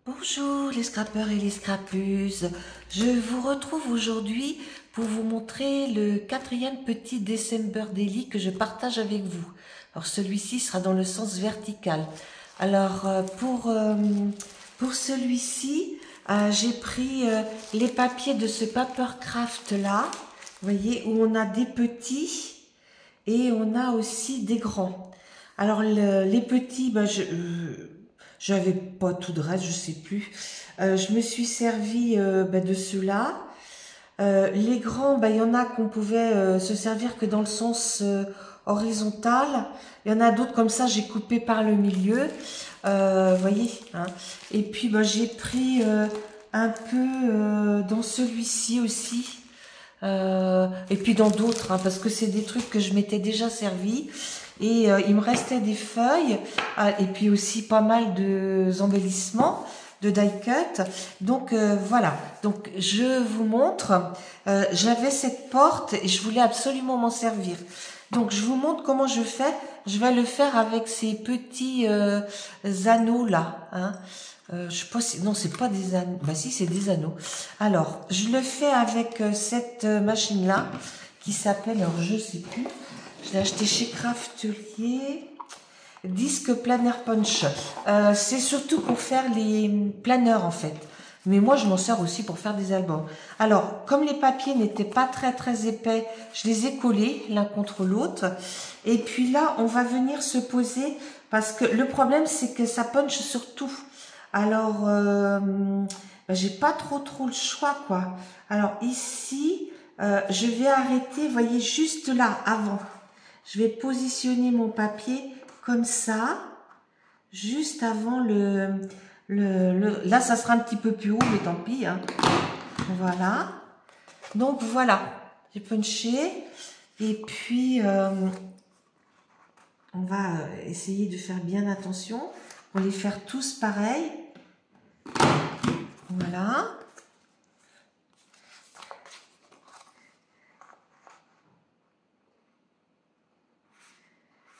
Bonjour les scrappeurs et les scrappeuses, je vous retrouve aujourd'hui pour vous montrer le quatrième petit December Daily que je partage avec vous. Alors celui-ci sera dans le sens vertical. Alors pour celui-ci, j'ai pris les papiers de ce Papercraft là, vous voyez, où on a des petits et on a aussi des grands. Alors les petits, j'avais pas tout de reste, je sais plus. Je me suis servi de ceux-là. Les grands, il y en a qu'on pouvait se servir que dans le sens horizontal. Il y en a d'autres comme ça, j'ai coupé par le milieu. Voyez, hein. Et puis j'ai pris un peu dans celui-ci aussi. Et puis dans d'autres, hein, parce que c'est des trucs que je m'étais déjà servi. Et il me restait des feuilles et puis aussi pas mal de embellissements de die cut. Donc voilà, donc je vous montre. J'avais cette porte et je voulais absolument m'en servir. Donc je vous montre comment je fais. Je vais le faire avec ces petits anneaux là, hein. Je sais pas si, non, c'est pas des anneaux. Bah si, c'est des anneaux. Alors, je le fais avec cette machine-là qui s'appelle, alors je sais plus. Je l'ai acheté chez Craftelier. Disque Planner Punch. C'est surtout pour faire les planeurs en fait. Mais moi, je m'en sers aussi pour faire des albums. Alors, comme les papiers n'étaient pas très épais, je les ai collés l'un contre l'autre. Et puis là, on va venir se poser parce que le problème, c'est que ça punch sur tout. Alors, j'ai pas trop le choix, quoi. Alors ici, je vais arrêter, voyez, juste là, avant. Je vais positionner mon papier comme ça, juste avant là, ça sera un petit peu plus haut, mais tant pis, hein. Voilà. Donc voilà, j'ai punché. Et puis, on va essayer de faire bien attention pour les faire tous pareil. Voilà.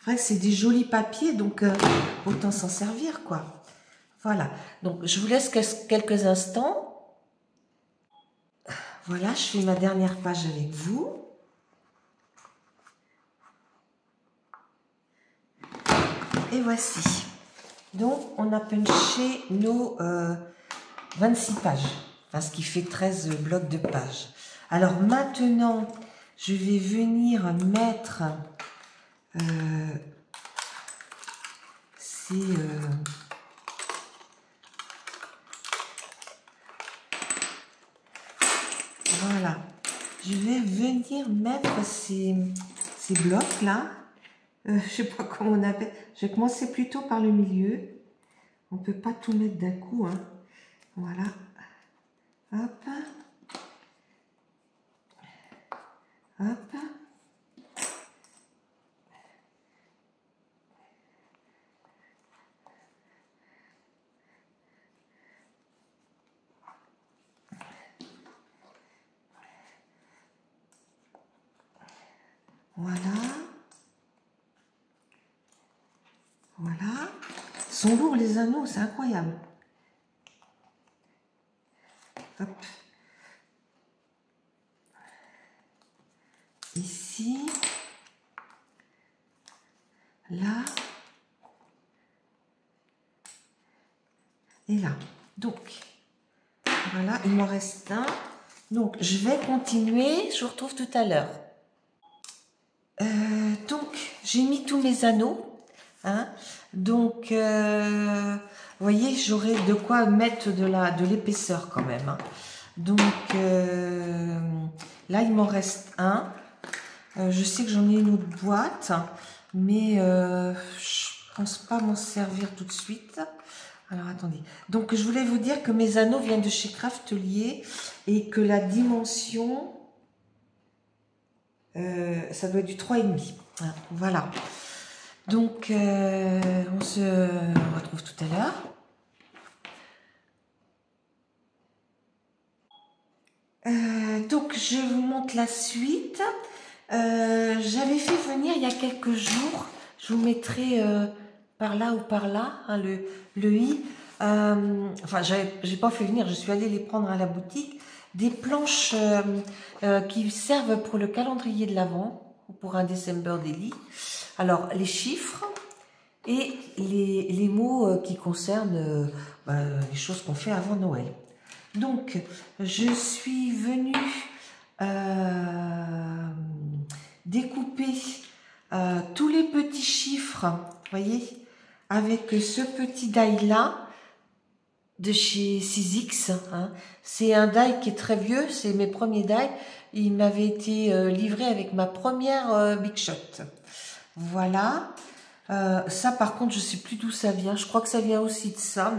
Vrai que c'est des jolis papiers, donc autant s'en servir, quoi. Voilà. Donc, je vous laisse quelques instants. Voilà, je fais ma dernière page avec vous. Et voici. Donc, on a punché nos 26 pages, enfin, ce qui fait 13 blocs de pages. Alors maintenant, je vais venir mettre voilà, je vais venir mettre ces blocs là. Je sais pas comment on appelle. Je vais commencer plutôt par le milieu. On peut pas tout mettre d'un coup, hein. Voilà. Hop. Hop. Voilà. Voilà. Ils sont lourds les anneaux, c'est incroyable. Hop. Ici. Là. Et là. Donc, voilà, il m'en reste un. Donc, je vais continuer. Je vous retrouve tout à l'heure. Donc, j'ai mis tous mes anneaux. Hein. Donc, vous voyez, j'aurai de quoi mettre de l'épaisseur quand même. Hein. Donc, là, il m'en reste un. Je sais que j'en ai une autre boîte, mais je pense pas m'en servir tout de suite. Alors, attendez. Donc, je voulais vous dire que mes anneaux viennent de chez Craftelier et que la dimension, ça doit être du 3,5. Hein, voilà. Donc, on se retrouve tout à l'heure. Donc, je vous montre la suite. J'avais fait venir il y a quelques jours, je vous mettrai par là ou par là, hein, le i, enfin, j'ai pas fait venir, je suis allée les prendre à la boutique, des planches qui servent pour le calendrier de l'Avent, ou pour un December Daily. Alors, les chiffres et les mots qui concernent les choses qu'on fait avant Noël. Donc, je suis venue découper tous les petits chiffres, vous voyez, avec ce petit die-là, de chez 6X. Hein. C'est un die qui est très vieux, c'est mes premiers die. Il m'avait été livré avec ma première Big Shot. Voilà. Ça par contre, je sais plus d'où ça vient. Je crois que ça vient aussi de ça.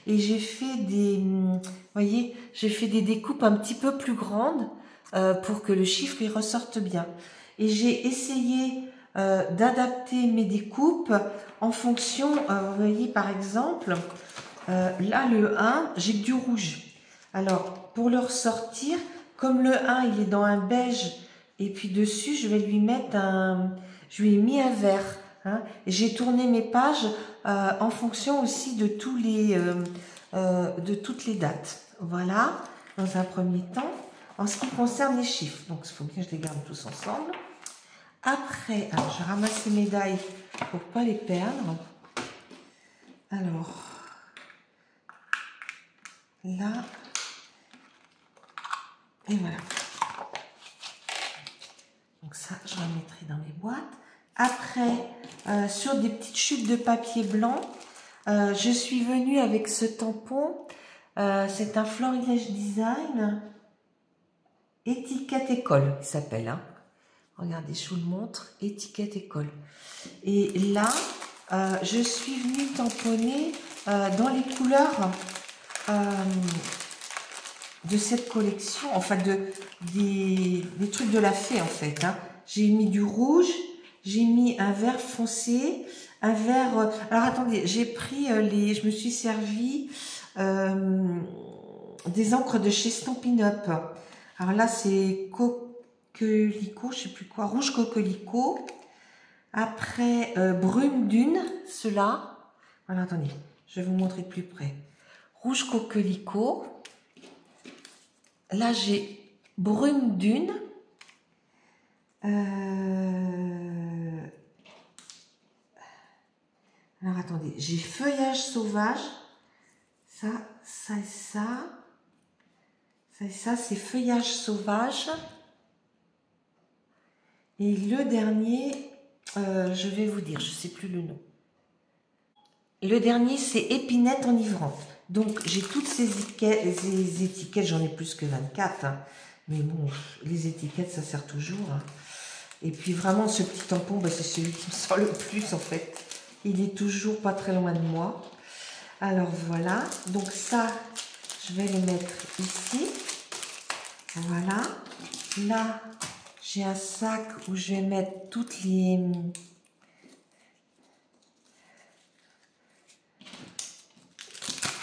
Et j'ai fait vous voyez, j'ai fait des découpes un petit peu plus grandes pour que le chiffre y ressorte bien. Et j'ai essayé d'adapter mes découpes en fonction, vous voyez par exemple, là, le 1, j'ai que du rouge. Alors, pour le ressortir, comme le 1, il est dans un beige, et puis dessus, je vais lui mettre je lui ai mis un vert. Hein, et j'ai tourné mes pages en fonction aussi de toutes les dates. Voilà, dans un premier temps, en ce qui concerne les chiffres. Donc, il faut bien que je les garde tous ensemble. Après, alors, je ramasse mes médailles pour ne pas les perdre. Alors... là, et voilà. Donc ça, je remettrai dans mes boîtes. Après, sur des petites chutes de papier blanc, je suis venue avec ce tampon. C'est un Florilège Design étiquette école, il s'appelle. Hein. Regardez, je vous le montre, étiquette école. Et là, je suis venue tamponner dans les couleurs de cette collection, enfin des trucs de la fée en fait. Hein. J'ai mis du rouge, j'ai mis un vert foncé, un vert... alors attendez, j'ai pris je me suis servi des encres de chez Stampin' Up. Alors là c'est coquelicot, je sais plus quoi, rouge coquelicot. Après brume dune, ceux-là. Voilà, attendez, je vais vous montrer de plus près. Rouge coquelicot. Là, j'ai brume dune. Alors, attendez. J'ai feuillage sauvage. Ça et ça. Ça et ça, c'est feuillage sauvage. Et le dernier, je vais vous dire, je ne sais plus le nom. Le dernier, c'est épinette enivrante. Donc, j'ai toutes ces étiquettes, j'en ai plus que 24. Hein. Mais bon, les étiquettes, ça sert toujours. Hein. Et puis, vraiment, ce petit tampon, bah, c'est celui qui me sort le plus, en fait. Il est toujours pas très loin de moi. Alors, voilà. Donc, ça, je vais le mettre ici. Voilà. Là, j'ai un sac où je vais mettre toutes les...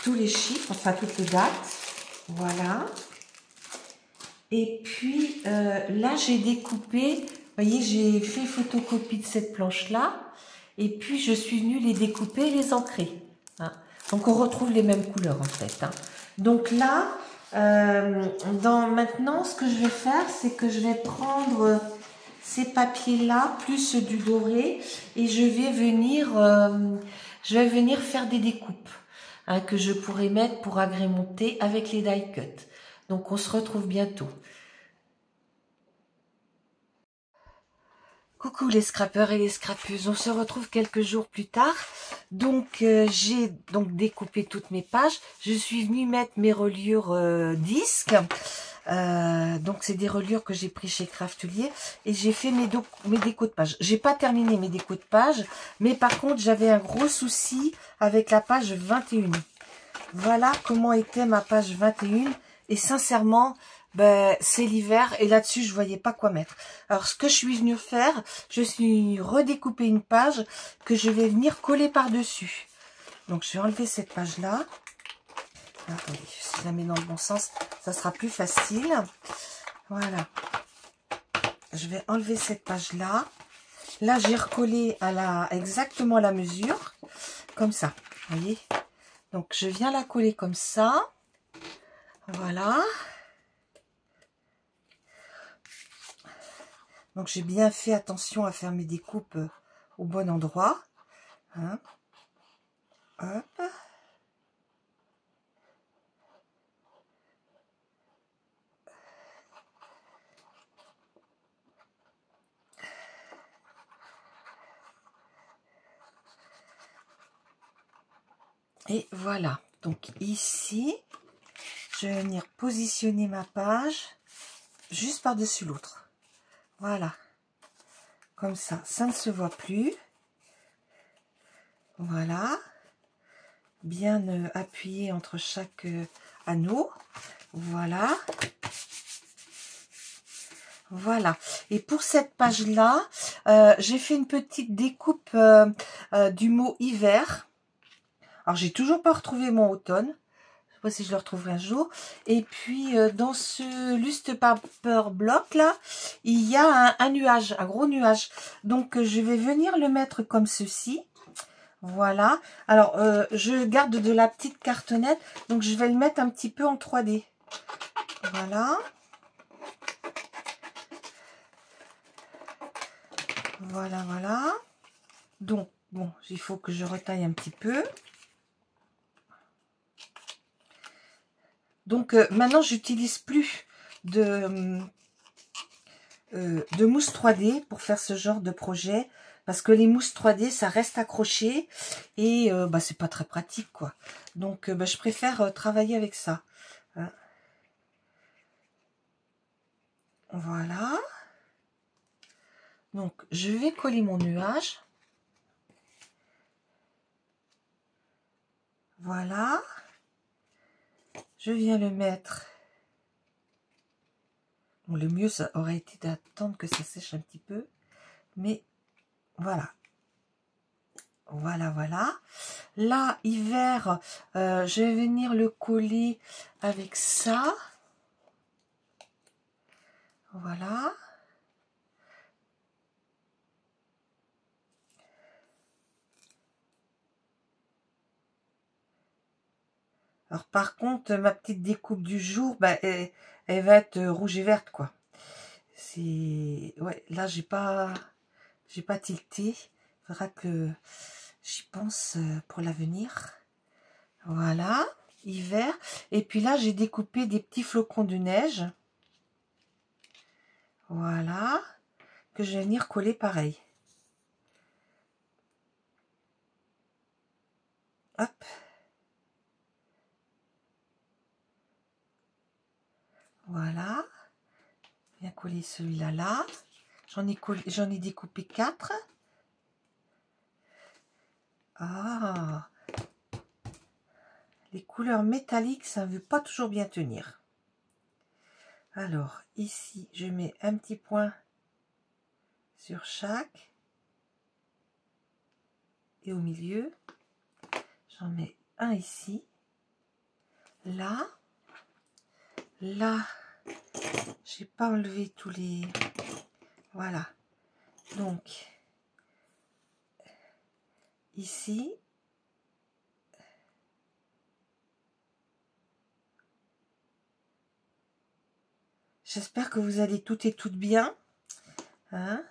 tous les chiffres, enfin toutes les dates, voilà. Et puis là j'ai découpé, vous voyez, j'ai fait photocopie de cette planche là, et puis je suis venue les découper et les ancrer. Hein. Donc on retrouve les mêmes couleurs en fait. Hein. Donc là, maintenant ce que je vais faire, c'est que je vais prendre ces papiers là plus du doré et je vais venir faire des découpes. Hein, que je pourrais mettre pour agrémenter avec les die cut. Donc on se retrouve bientôt. Coucou les scrappeurs et les scrappeuses, on se retrouve quelques jours plus tard. Donc j'ai donc découpé toutes mes pages. Je suis venue mettre mes reliures disques. Donc c'est des reliures que j'ai pris chez Craftelier et j'ai fait mes décos de pages. J'ai pas terminé mes décos de pages, mais par contre j'avais un gros souci avec la page 21. Voilà comment était ma page 21 et sincèrement ben, c'est l'hiver et là-dessus je voyais pas quoi mettre. Alors ce que je suis venue faire, je suis redécouper une page que je vais venir coller par-dessus. Donc je vais enlever cette page là. Attendez, si je la mets dans le bon sens, ça sera plus facile. Voilà. Je vais enlever cette page là. Là j'ai recollé à exactement la mesure. Comme ça, vous voyez. Donc, je viens la coller comme ça. Voilà. Donc, j'ai bien fait attention à faire mes découpes au bon endroit. Hein. Hop. Et voilà. Donc, ici, je vais venir positionner ma page juste par-dessus l'autre. Voilà. Comme ça ne se voit plus. Voilà. Bien appuyé entre chaque anneau. Voilà. Voilà. Et pour cette page-là, j'ai fait une petite découpe du mot hiver. Alors, j'ai toujours pas retrouvé mon automne. Je sais pas si je le retrouverai un jour. Et puis, dans ce Lust Paper Block, là, il y a un nuage, un gros nuage. Donc, je vais venir le mettre comme ceci. Voilà. Alors, je garde de la petite cartonnette. Donc, je vais le mettre un petit peu en 3D. Voilà. Voilà, voilà. Donc, bon, il faut que je retaille un petit peu. Donc, maintenant, j'utilise plus de mousse 3D pour faire ce genre de projet. Parce que les mousses 3D, ça reste accroché. Et bah, c'est pas très pratique, quoi. Donc, bah, je préfère travailler avec ça. Hein. Voilà. Donc, je vais coller mon nuage. Voilà. Je viens le mettre. Bon, le mieux, ça aurait été d'attendre que ça sèche un petit peu. Mais voilà. Voilà, voilà. Là, hiver, je vais venir le coller avec ça. Voilà. Alors, par contre, ma petite découpe du jour, bah, elle va être rouge et verte, quoi. C'est... Ouais, là, j'ai pas tilté. Il faudra que j'y pense pour l'avenir. Voilà, hiver. Et puis là, j'ai découpé des petits flocons de neige. Voilà, que je vais venir coller pareil. Hop. Voilà. Bien coller celui-là là. J'en ai découpé 4. Ah, les couleurs métalliques, ça ne veut pas toujours bien tenir. Alors, ici, je mets un petit point sur chaque. Et au milieu, j'en mets un ici. Là. Là, j'ai pas enlevé tous les... Voilà. Donc, ici. J'espère que vous allez toutes et toutes bien. Hein,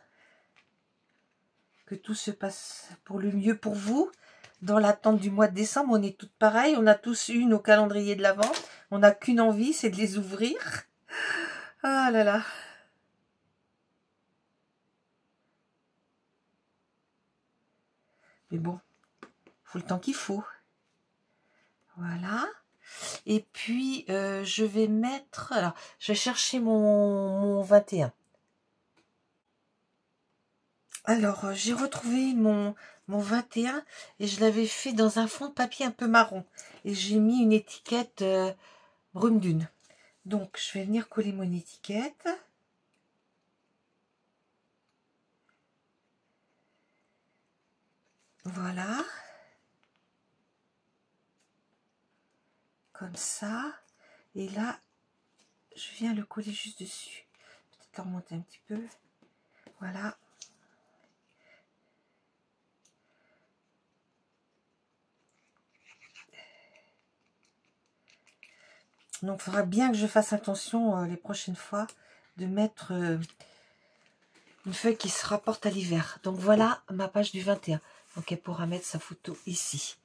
que tout se passe pour le mieux pour vous. Dans l'attente du mois de décembre, on est toutes pareilles. On a tous eu nos calendriers de l'Avent. On n'a qu'une envie, c'est de les ouvrir. Ah là là. Mais bon, il faut le temps qu'il faut. Voilà. Et puis, je vais mettre... Alors, je vais chercher mon 21. Alors, j'ai retrouvé mon 21 et je l'avais fait dans un fond de papier un peu marron. Et j'ai mis une étiquette brume dune. Donc, je vais venir coller mon étiquette. Voilà. Comme ça. Et là, je viens le coller juste dessus. Peut-être le remonter un petit peu. Voilà. Donc, il faudra bien que je fasse attention les prochaines fois de mettre une feuille qui se rapporte à l'hiver. Donc, voilà ma page du 21. Donc, elle pourra mettre sa photo ici.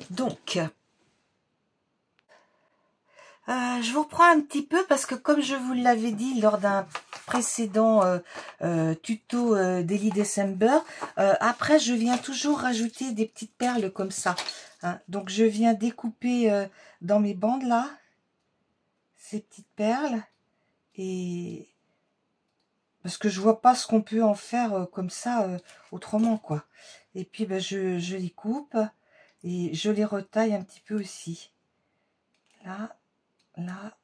Donc, je vous reprends un petit peu parce que comme je vous l'avais dit lors d'un précédent tuto Daily December, après je viens toujours rajouter des petites perles comme ça. Hein. Donc je viens découper dans mes bandes là, ces petites perles, et parce que je vois pas ce qu'on peut en faire comme ça autrement quoi. Et puis ben, je les coupe et je les retaille un petit peu aussi. Là, là,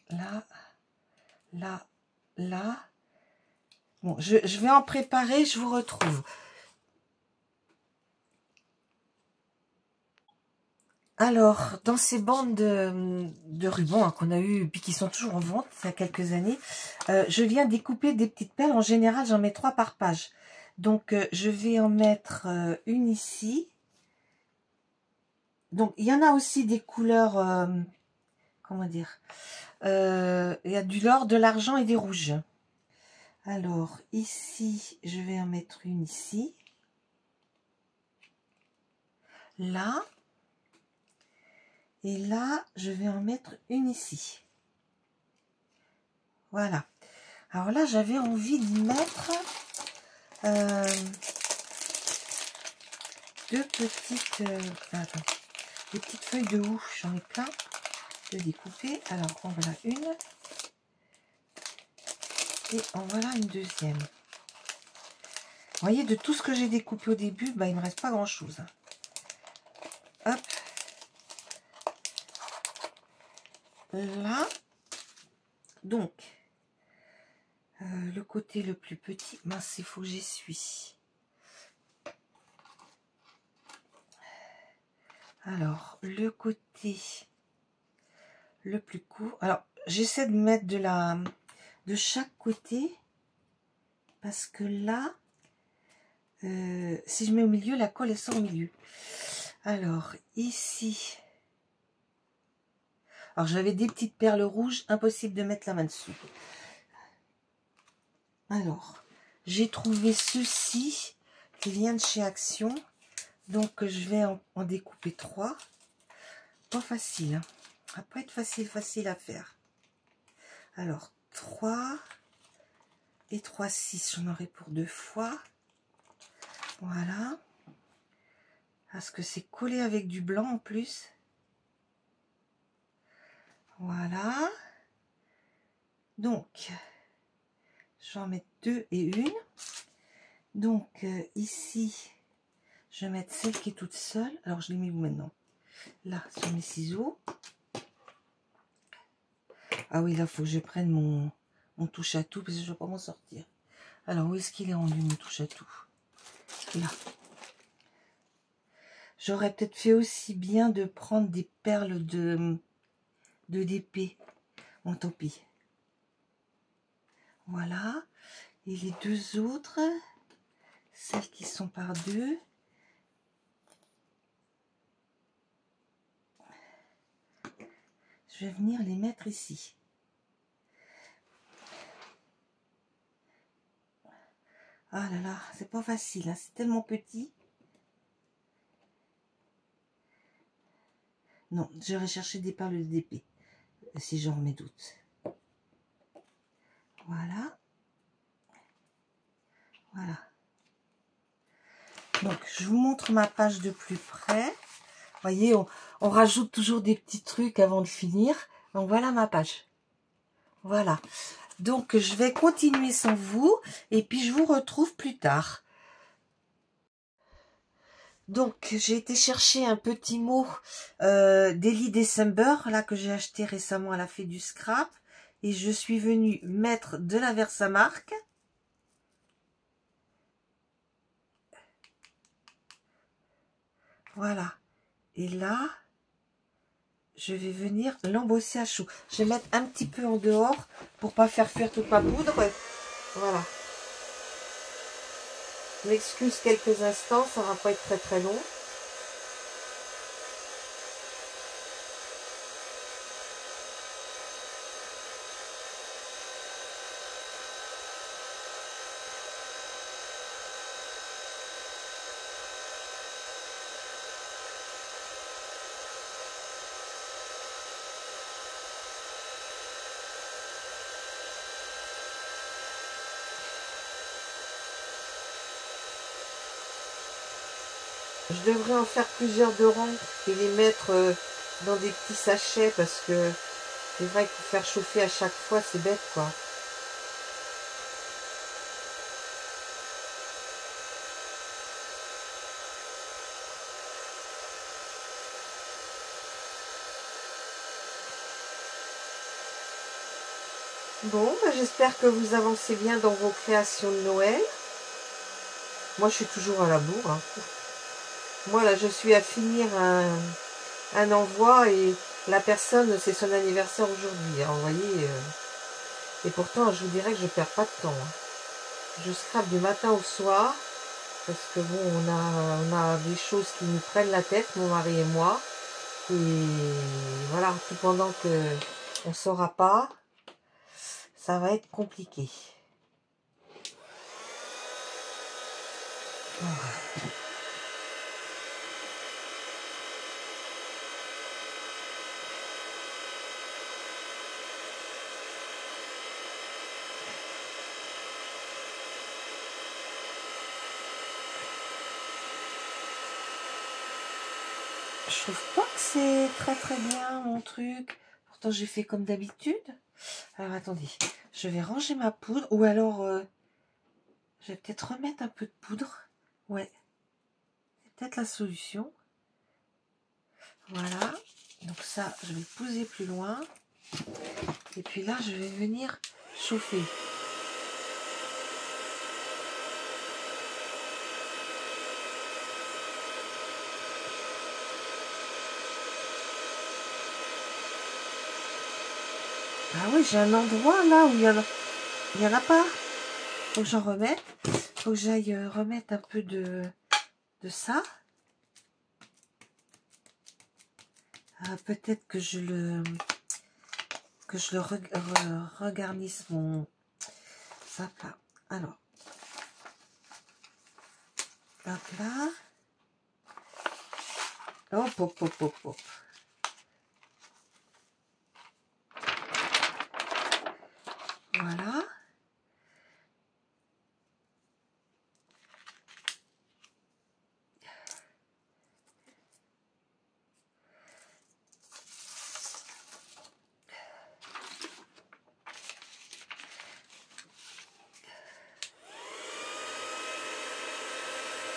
là, là, là. Bon, je vais en préparer, je vous retrouve. Alors, dans ces bandes de ruban hein, qu'on a eu, puis qui sont toujours en vente, il y a quelques années, je viens découper des petites perles. En général, j'en mets 3 par page. Donc, je vais en mettre une ici. Donc, il y en a aussi des couleurs, comment dire, il y a du l'or, de l'argent et des rouges. Alors, ici, je vais en mettre une ici. Là. Et là, je vais en mettre une ici. Voilà. Alors là, j'avais envie de mettre deux petites... attends, des petites feuilles de houx. J'en ai plein de découper. Alors, en voilà une. Et en voilà une deuxième. Vous voyez, de tout ce que j'ai découpé au début, bah, il ne me reste pas grand-chose. Hop. Là. Donc, le côté le plus petit, mince, il faut que j'y suis. Alors, le côté le plus court. Alors, j'essaie de mettre de chaque côté parce que là, si je mets au milieu, la colle elle sort au milieu. Alors, ici. Alors, j'avais des petites perles rouges, impossible de mettre la main dessous. Alors, j'ai trouvé ceci qui vient de chez Action. Donc, je vais en découper 3. Pas facile. Hein. Ça va pas être facile à faire. Alors, 3 et 3, 6. J'en aurai pour 2 fois. Voilà. Parce que c'est collé avec du blanc en plus. Voilà. Donc, je vais en mettre 2 et 1. Donc, ici, je vais mettre celle qui est toute seule. Alors, je l'ai mis où maintenant? Là, sur mes ciseaux. Ah oui, là, il faut que je prenne mon touche à tout parce que je ne vais pas m'en sortir. Alors, où est-ce qu'il est rendu mon touche à tout? Là. J'aurais peut-être fait aussi bien de prendre des perles de d'épée. Bon, tant pis. Voilà. Et les deux autres, celles qui sont par deux. Je vais venir les mettre ici. Ah là là, c'est pas facile, hein, c'est tellement petit. Non, je vais chercher des perles d'épée, si j'en remets d'autres. Voilà. Voilà. Donc, je vous montre ma page de plus près. Vous voyez, on rajoute toujours des petits trucs avant de finir. Donc, voilà ma page. Voilà. Donc, je vais continuer sans vous. Et puis, je vous retrouve plus tard. Donc, j'ai été chercher un petit mot Daily December, là, que j'ai acheté récemment à la Fée du Scrap. Et je suis venue mettre de la Versamark. Voilà. Et là, je vais venir l'embosser à chaud. Je vais mettre un petit peu en dehors pour pas faire fuir toute ma poudre. Voilà. Je m'excuse quelques instants, ça va pas être très très long. Je devrais en faire plusieurs de rang et les mettre dans des petits sachets parce que c'est vrai que faire chauffer à chaque fois, c'est bête quoi. Bon, bah, j'espère que vous avancez bien dans vos créations de Noël. Moi, je suis toujours à la bourre. Hein. Moi, là, je suis à finir un envoi et la personne, c'est son anniversaire aujourd'hui. Hein, vous voyez. Et pourtant, je vous dirais que je perds pas de temps. Hein. Je scrape du matin au soir parce que bon, on a des choses qui nous prennent la tête, mon mari et moi. Et voilà, tout pendant que on ne saura pas, ça va être compliqué. Voilà. Je trouve pas que c'est très bien mon truc. Pourtant j'ai fait comme d'habitude. Alors attendez, je vais ranger ma poudre. Ou alors je vais peut-être remettre un peu de poudre. Ouais, c'est peut-être la solution. Voilà. Donc ça, je vais le poser plus loin. Et puis là, je vais venir chauffer. Ah oui, j'ai un endroit là où il y en a pas. Faut que j'en remette. Faut que j'aille remettre un peu de ça. Peut-être que je le regarnisse mon sapin. Alors, hop là. Hop, hop, hop, hop, hop. Voilà.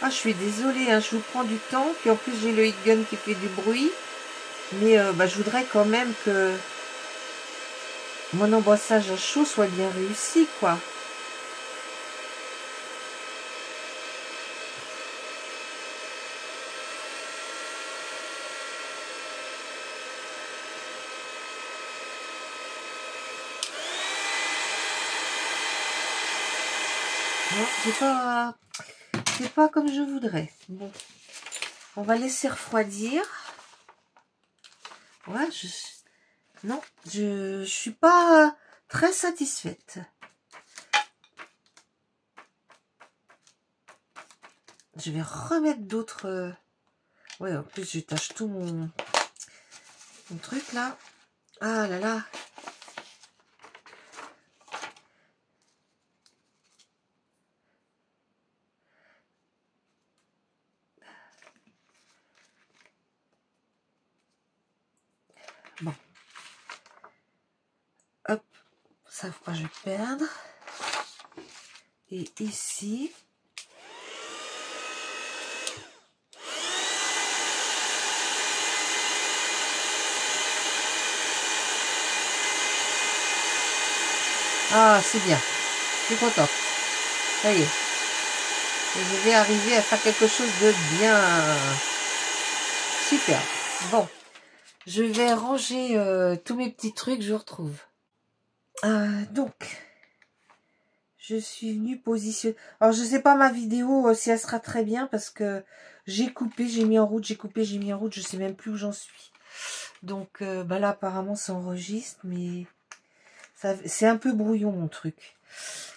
Ah, je suis désolée, hein, je vous prends du temps. Puis en plus, j'ai le heat gun qui fait du bruit. Mais je voudrais quand même que mon embossage à chaud soit bien réussi, quoi. Non, c'est pas comme je voudrais. Bon, on va laisser refroidir. Ouais, non, je suis pas très satisfaite. Je vais remettre d'autres. Ouais, en plus, je tâche tout mon truc là. Ah là là. Bon. Hop. Ça, faut pas que je perde. Et ici. Ah, c'est bien. Je suis contente. Ça y est. Et je vais arriver à faire quelque chose de bien. Super. Bon. Je vais ranger tous mes petits trucs, je vous retrouve. Donc, je suis venue positionner. Alors, je sais pas ma vidéo si elle sera très bien parce que j'ai coupé, j'ai mis en route, j'ai coupé, j'ai mis en route. Je sais même plus où j'en suis. Donc, là, apparemment, ça enregistre, mais c'est un peu brouillon, mon truc.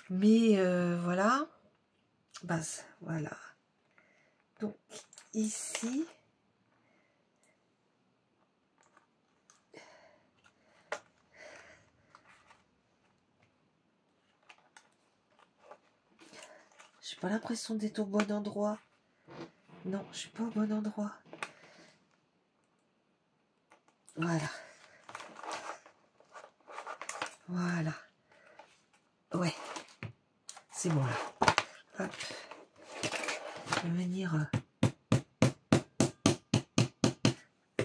Mais voilà. Voilà. Donc, ici. J'ai pas l'impression d'être au bon endroit. Non, je suis pas au bon endroit. Voilà. Voilà. Ouais. C'est bon là. Hop. Je vais venir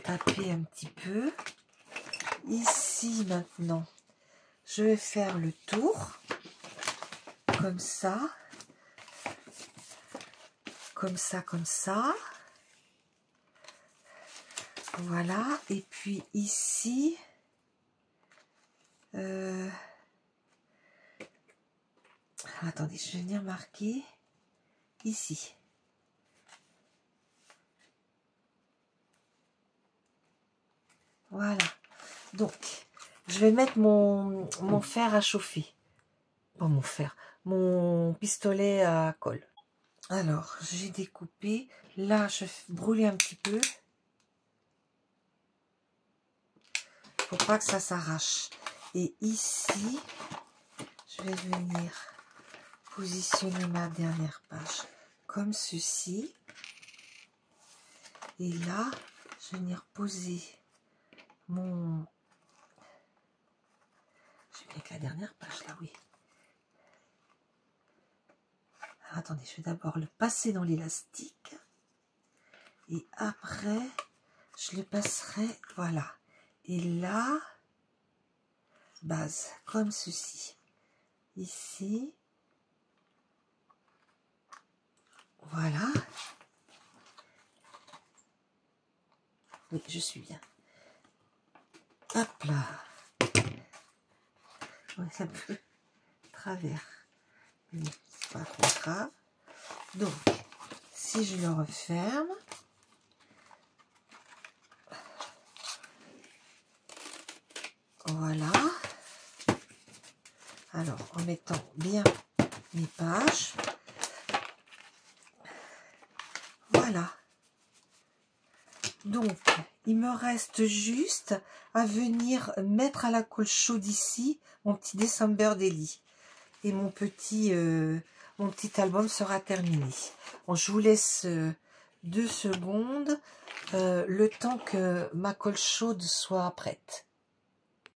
taper un petit peu. Ici maintenant, je vais faire le tour. Comme ça. Comme ça, comme ça. Voilà. Et puis ici... attendez, je vais venir marquer ici. Voilà. Donc, je vais mettre mon fer à chauffer. Pas mon fer, mon pistolet à colle. Alors, j'ai découpé. Là, je vais brûler un petit peu. Pour pas que ça s'arrache. Et ici, je vais venir positionner ma dernière page comme ceci. Et là, je vais venir poser mon... J'ai bien que la dernière page là, oui. Alors, attendez, je vais d'abord le passer dans l'élastique. Et après, je le passerai, voilà. Et là, base, comme ceci. Ici. Voilà. Oui, je suis bien. Hop là. Ouais, c'est un peu travers. Mais c'est pas trop grave. Donc, si je le referme, voilà. Alors, en mettant bien mes pages. Voilà. Donc, il me reste juste à venir mettre à la colle chaude ici mon petit December Daily. Et mon petit album sera terminé. Bon, je vous laisse 2 secondes, le temps que ma colle chaude soit prête.